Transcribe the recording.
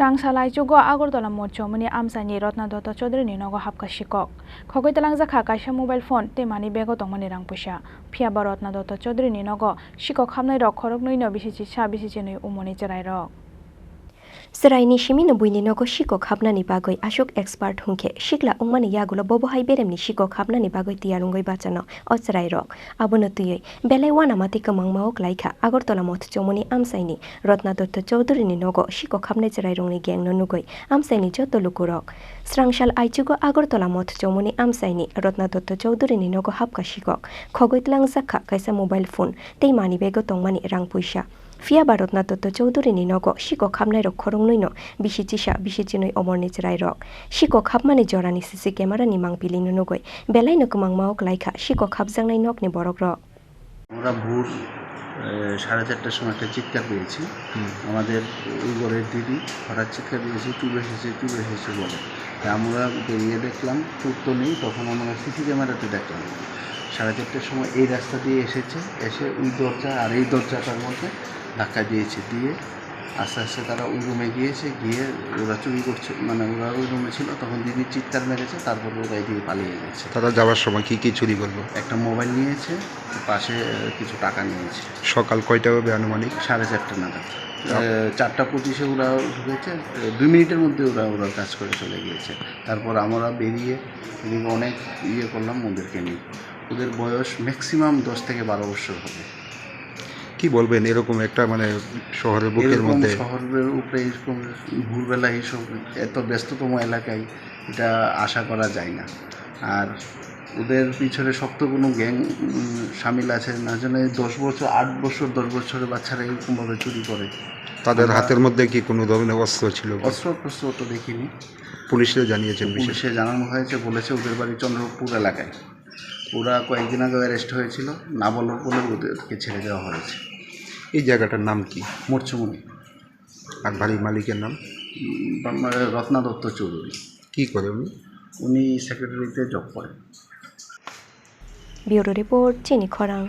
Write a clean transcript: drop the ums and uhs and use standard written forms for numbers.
Srangsalai Jugo Agordola Chowmuhani Amchaini Rotna Dotto Chaudhary Nogo Habkha Sikok Khogoi Talang Jakha Kaisa mobile phone tei mani bego tongmani rang puisa Phiaba Rotna Dotto Chaudhary Nogo Sikok hamnai rok Khorokni no bisichi sa bisichi nei umoni Chwrai rok Chwrai ni simino buini nogo Sikok hapnani bagoi asuk expert hungke sikla ungmani yagulo bobohai beremni Sikok hapnani bagoi tiarungoi bachano o Chwrai rok abono tuyoi belai wana mati kamangmaok laika Agortola moth Chowmuhani Amchaini Rotna Dotto Chaudhary ni nogo Sikok hapnai Chwrai rongni gang no nugoi Amchaini joto lukurok Srangsal aichugo Agortola moth Chowmuhani Amchaini Rotna Dotto Chaudhary ni nogo Habkha Sikok khogoi tlang jakha kaisa mobile phone tei mani bego tongmani rang puisa Phiaba Rotna Dotto Chaudhary ni nogo Sikok hapnai rok khorongni no bisichi noi omorni Chwrai rok Sikok hapmani jorani CC camera ni mangpili no nugoi belai no kamangmaok laika Sikok hapjangnai nok ni borok rok আমরা ভোর 4:30টার সময় একটা চিৎকার পেয়েছি আমাদের ওই ঘরের দিদি হঠাৎ চিৎকার দিয়েছি চুর এসেছে বলে আমরা বেরিয়ে দেখলাম চোর তো নেই তখন আমরা সিসি ক্যামেরাতে দেখলাম 4:30টার সময় এই রাস্তা দিয়ে এসে ওই দরজা আর এই দরজাটার মধ্যে ধাক্কা দিয়েছে দিয়ে আস্তে আস্তে তারা ওই রুমে গিয়ে ওরা চুরি করছে মানে ওরা ওই রুমে ছিল তখন দিদির চিৎকার মেরেছে তারপর ওরা দিয়ে পালিয়ে গেছে তারা যাওয়ার সময় কি চুরি করলো একটা মোবাইল নিয়েছে পাশে কিছু টাকা নিয়েছে সকাল কয়টা হবে আনুমানিক 4:30 নাগাদ 4:25 ওরা ঢুকেছে 2 মিনিটের মধ্যে ওরা কাজ করে চলে গিয়েছে তারপর আমরা বেরিয়ে অনেক করলাম ওদেরকে নিয়ে ওদের বয়স ম্যাক্সিমাম 10 থেকে 12 বছর হবে কি বলবেন এরকম একটা মানে শহরের বুকের মধ্যে শহরের উপরে এরকম ভোরবেলা এইসব এত ব্যস্ততম এলাকায় এটা আশা করা যায় না আর ওদের পিছনে শক্ত কোনো গ্যাং শামিল আছে না জানে 10 বছর 8 বছর 10 বছরের বাচ্চারা এরকমভাবে চুরি করে তাদের হাতের মধ্যে কি কোনো ধরনের অস্ত্র ছিল অস্ত্র তো দেখিনি পুলিশে জানিয়েছেন পুলিশে জানানো হয়েছে বলেছে ওদের বাড়ি চন্দ্রপুর এলাকায় ওরা কয়েকদিন আগে অ্যারেস্ট হয়েছিল না বলার বলে ওদেরকে ছেড়ে দেওয়া হয়েছে এই জায়গাটার নাম কি চৌমুহনি আর বাড়ির মালিকের নাম রত্না দত্ত চৌধুরী কি করে উনি সেক্রেটারিতে জব করেন ব্যুরো রিপোর্ট চিনি খরাং।